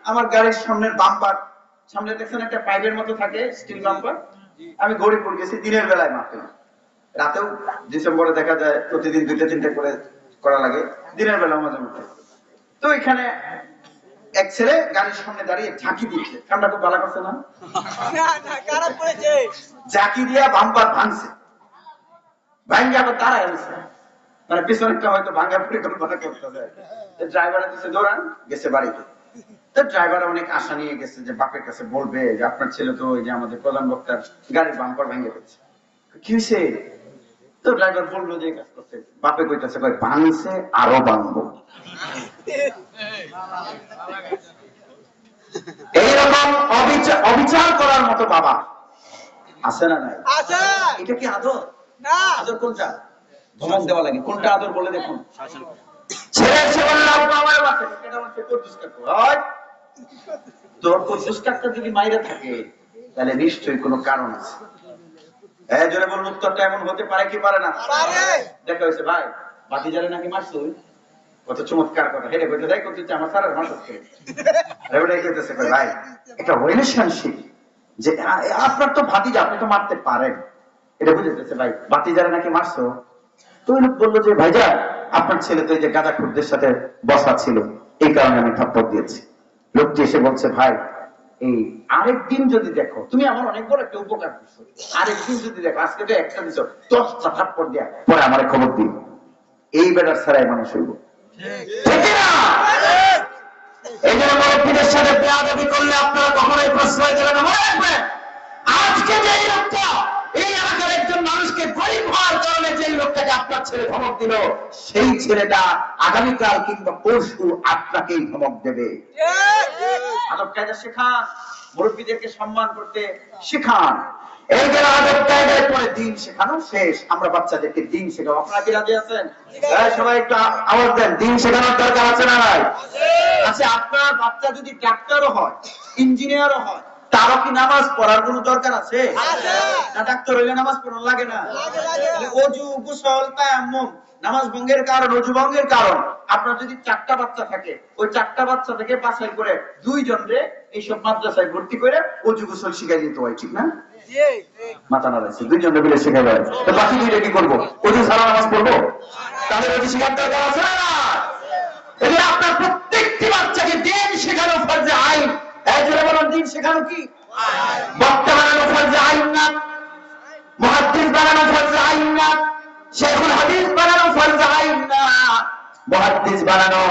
আমার গাড়ির সামনের বাম্পার, সামনে দেখছেন একটা পাইপের মতো থাকে স্টিল বাম্পার, আমি গরিপুর গেছি দিনের বেলায় মারতে, রাতেও ডিসেম্বরে দেখা যায় প্রতিদিন 2-3টা করে করা লাগে, দিনের বেলা মাঝে মধ্যে। তো এখানে এক ছেলে গাড়ির সামনে দাঁড়িয়ে ঝাঁকি দিচ্ছে, কামটা খুব ভালো করছে না? ঝাঁকি দিয়া বাম্পার ভাঙছে, ভাঙ্গা আবার দাঁড়ায় গেছে, মানে পিছনেরটা হয়তো ভাঙ্গা পরিকল্পনা করতেছে। ড্রাইভার দিচ্ছে দৌড়ান, গেছে বাড়িতে। তো ড্রাইভার অনেক আশা নিয়ে গেছে যে বাপের কাছে বলবে যে আপনার ছেলে তো ওই যে আমাদের প্রধান বক্তার গাড়ির বাম্পার ভেঙে ফেলছে। কি হয়েছে? তো ড্রাইভার বললো যে কাজ করছে, বাপে কইতেছে কই ভাঙছে আরো ভাঙবো। এইরকম অবিচার করার মতো বাবা আছে না নাই? এটা কি আদর? আদর কোনটা? ধমক দেওয়া লাগে। কোনটা আদর বলে দেখুন। ছেলের সেবন লাভ আমার বাসে এটা হচ্ছে প্রতিষ্ঠা হয়। তোর প্রতিষ্ঠাটা যদি মাইরে থাকে তাহলে নিশ্চয়ই কোনো কারণ আছে। হ্যাঁ, জোরে বলুন, উত্তরটা এমন হতে পারে কি পারে না? দেখা হয়েছে ভাই ভাতিজারে নাকি মারছো, কত চমৎকার কথা। হেরে বলতে দেয় করতে আমার সারা মাস হচ্ছে ভাই এটা রিলেশনশিপ, যে আপনার তো ভাতিজা, আপনি তো মারতে পারেন, এটা বুঝতেছে ভাই ভাতিজারে নাকি মারছো। তো ওই লোক বললো যে ভাইজা আপনার ছেলে তো এই যে গাঁজাখুরদের সাথে বসা ছিল, এই কারণে আমি থাপ্পড় দিয়েছি। লোকটি এসে বলছে ভাই এই আরেকদিন যদি দেখো, তুমি আমার অনেক বড় একটা উপকার করছো, আরেকদিন যদি দেখো, আজকে তো একটা দিছো, 10টা থাপ্পড় দিয়া পরে আমার খবর দিন। এই বেটার ছাড়াই মানুষ হইব, ঠিক না? এই জন্য মুরব্বীদের সাথে বেয়াদবি করলে আপনারা কখনোই প্রশ্রয় দেবেন না। মনে রাখবেন, আজকে যে লোকটা এই এলাকার একজন মানুষকে গরিব হওয়ার কারণে যে লোকটাকে আপনার ছেলে ধমক দিল, সেই ছেলেটা আগামীকাল কিংবা পরশু আপনাকেই ধমক দেবে। আদব কায়দা শেখান, মুরব্বীদেরকে সম্মান করতে শেখান। এই যে আদব কায়দার পরে দিন শেখানো শেষ, আমরা বাচ্চাদেরকে দিন শেখাবো। আপনারা কি রাজি আছেন? সবাই একটু আওয়াজ দেন, দিন শেখানোর দরকার আছে না নাই? আচ্ছা, আপনার বাচ্চা যদি ডাক্তারও হয়, ইঞ্জিনিয়ারও হয়, তারও কি নামাজ পড়ার কোনো দরকার আছে? না ডাক্তার হইলে নামাজ পড়ার লাগে না? ওযু, গোসল, তায়াম্মুম নামাজ ভঙ্গের কারণ, ওযু ভঙ্গের কারণ। আপনার যদি 4টা বাচ্চা থাকে, ওই 4টা বাচ্চা থেকে বাছাই করে 2 জনরে এইসব মাদ্রাসায় ভর্তি করে ওযু গোসল শিখাই দিতে হয়, ঠিক না? মাথা নাড়াইছে, 2 জনরে মিলে শিখাই দেয়, তো বাকি 2টা কি করবো? ওযু ছাড়া নামাজ পড়বো? তাহলে ওযু শিখার দরকার আছে না? এই আপনার প্রত্যেকটি বাচ্চাকে দিন শেখানো ফরজে আইন। এই জন্য বলুন, দিন শেখানো কি বক্তা বানানো ফরজে আইন না, মুহাদ্দিস বানানো ফরজে আইন না, শাইখুল হাদিস বানানো ফরজে আইন না, মুহাদ্দিস বানানো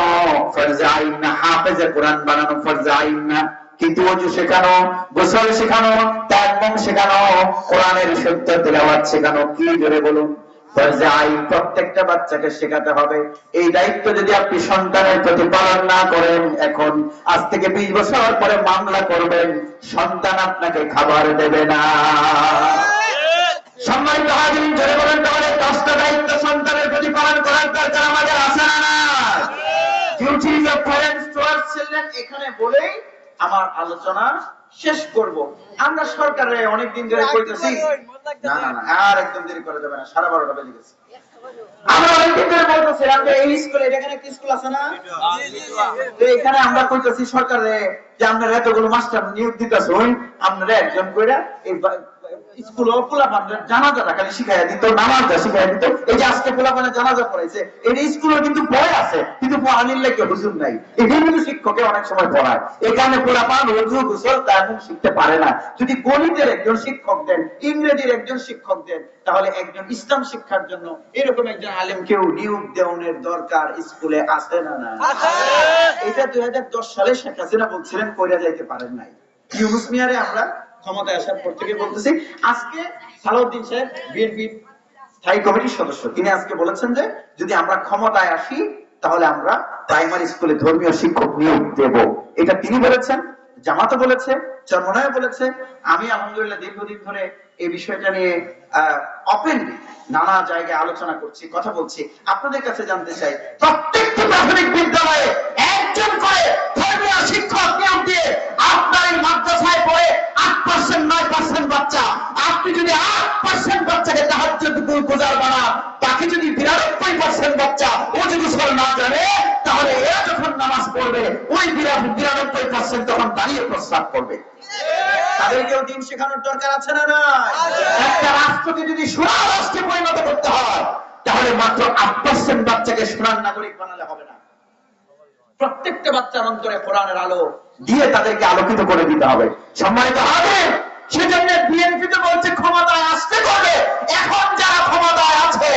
ফরজে আইন না, হাফেজে কোরআন বানানো ফরজে আইন না। কিন্তু ওযু শেখানো, গোসল শেখানো, তায়াম্মুম শেখানো, কোরআনের সত্য তেলাওয়াত শেখানো কি জোরে বলুন ফরজে আইন। প্রত্যেকটা বাচ্চাকে শেখাতে হবে। এই দায়িত্ব যদি আপনি সন্তানের প্রতি পালন না করেন, এখন আজ থেকে 20 বছর পরে মামলা করবেন, সন্তান আপনাকে খাবার দেবে না। সম্মানিত হাজিরিন, জোরে বলেন, তাহলে 10টা দায়িত্ব সন্তানের প্রতি পালন করার দরকার আমাদের আছে না? Duties of parents towards children এখানে বলেই আমার আলোচনা শেষ করব। আমরা সরকারে অনেকদিন ধরে কইতেছি, না না না আর একদম দেরি করা যাবে না, 12:30 বেজে গেছে। আমরা অনেকদিন ধরে বলতেছি আমরা এই স্কুলে, এখানে কি স্কুল আছে না? তো এখানে আমরা কইতেছি সরকারে যে আপনারা এতগুলো মাস্টার নিয়োগ দিতেছেন, আপনারা একজন কইরা এই স্কুল পোলাপানদের জানাজাটা খালি শিখাইয়া দিত, নামাজটা শিখাইয়া দিত। এই যে আজকে পোলাপানে জানাজা পড়াইছে, এই স্কুলে কিন্তু বই আছে, কিন্তু পড়ানির লাগে হুজুর নাই। এটা কিন্তু শিক্ষকে অনেক সময় পড়ায়, এই কারণে পোলাপান ওযু গোসল তায়াম্মুম শিখতে পারে না। যদি গণিতের একজন শিক্ষক দেন, ইংরেজির একজন শিক্ষক দেন, তাহলে একজন ইসলাম শিক্ষার জন্য এরকম একজন আলেমকেও নিয়োগ দেওয়ার দরকার স্কুলে আছে না? না এটা 2010 সালে শেখ হাসিনা বলছিলেন, কইরা যাইতে পারেন নাই। ইউনূস মিয়ারে আমরা ক্ষমতায় আসার পর থেকে বলতেছি। আজকে সালাউদ্দিন সাহেব বিএনপি স্থায়ী কমিটির সদস্য, তিনি আজকে বলেছেন যে যদি আমরা ক্ষমতায় আসি তাহলে আমরা প্রাইমারি স্কুলে ধর্মীয় শিক্ষক নিয়োগ দেব। এটা তিনি বলেছেন, জামাতও বলেছে, চরমনায় বলেছে। আমি আলহামদুলিল্লাহ দীর্ঘদিন ধরে এই বিষয়টা নিয়ে ওপেনলি নানা জায়গায় আলোচনা করছি, কথা বলছি। আপনাদের কাছে জানতে চাই, প্রত্যেকটি প্রাথমিক বিদ্যালয়ে একজন করে ধর্মীয় শিক্ষক নিয়োগ দিয়ে আপনার এই মাদ্রাসায় পড়ে 8% 9% বাচ্চা, আপনি যদি 8% বাচ্চাকে তাহাজ্জুদ গুজার বানান, বাকি যদি 92% বাচ্চা ওযু গোসল না জানে, তাহলে এরা যখন নামাজ করবে, ওই 92% তখন দাঁড়িয়ে প্রস্রাব করবে। তাদেরকেও দিন শেখানোর দরকার আছে না নাই? একটা রাষ্ট্রকে যদি সোনার রাষ্ট্রে পরিণত করতে হয়, তাহলে মাত্র 8% বাচ্চাকে সোনার নাগরিক বানালে হবে না। প্রত্যেকটা বাচ্চার অন্তরে কোরআনের আলো দিয়ে তাদেরকে আলোকিত করে দিতে হবে। সম্মানিত হাজির, সেজন্য বিএনপি তো বলছে ক্ষমতায় আসতে করবে। এখন যারা ক্ষমতায় আছে,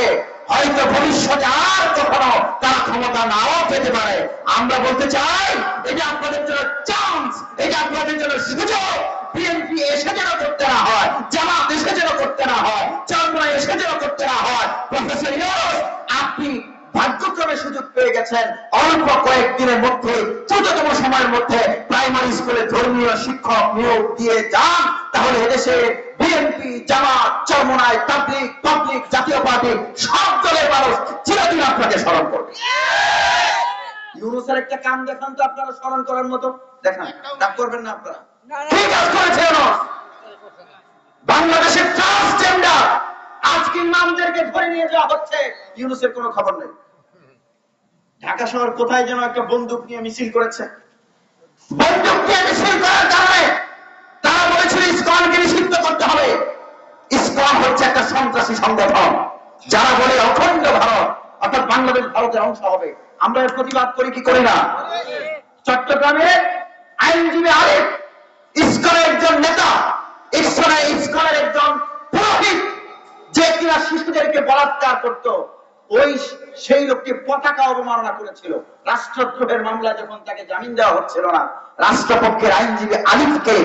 হয়তো ভবিষ্যতে আর কখনো তারা ক্ষমতা নাও পেতে পারে। আমরা বলতে চাই, এটা আপনাদের জন্য চান্স, এটা আপনাদের জন্য সুযোগ। বিএনপি এসে যেন করতে না হয়, জামাত এসে যেন করতে না হয়, চন্দ্রা এসে যেন করতে না হয়। প্রফেসর ইউনূস, আপনি ভাগ্যক্রমে সুযোগ পেয়ে গেছেন। অল্প কয়েকদিনের মধ্যে, ছোটতম সময়ের মধ্যে প্রাইমারি স্কুলে ধর্মীয় শিক্ষক নিয়োগ দিয়ে যান, তাহলে এদেশে বিএনপি, জামাত, চরমোনাই, তাবলিগ, পাবলিক, জাতীয় পার্টি সব দলের মানুষ চিরদিন আপনাকে স্মরণ করবে। ইউনূসের একটা কাম দেখান তো আপনারা স্মরণ করার মতো, দেখান। রাগ করবেন না আপনারা। কি কাজ করেছে ইউনূস? বাংলাদেশের ট্রান্সজেন্ডার আজকে নামদেরকে ধরে নিয়ে যাওয়া হচ্ছে, ইউনূসের কোনো খবর নেই। ঢাকা শহর কোথায় যেন একটা বন্দুক নিয়ে মিছিল করেছে। বন্দুক নিয়ে মিছিল করার কারণে তারা বলেছিল ইসকনকে নিষিদ্ধ করতে হবে। ইসকন হচ্ছে একটা সন্ত্রাসী সংগঠন, যারা বলে অখণ্ড ভারত অর্থাৎ বাংলাদেশ ভারতের অংশ হবে। আমরা এর প্রতিবাদ করি কি করি না? চট্টগ্রামে আইনজীবী আরিফ ইসকনের একজন নেতা, ইসকনের একজন পুরোহিত, যে কিনা শিশুদেরকে বলাৎকার করত, সেই লোকটি পতাকা অবমাননা করেছিল। রাষ্ট্রদ্রোহের মামলা যখন তাকে জামিন দেওয়া হচ্ছিল না, রাষ্ট্রপক্ষের আইনজীবী আলিফকে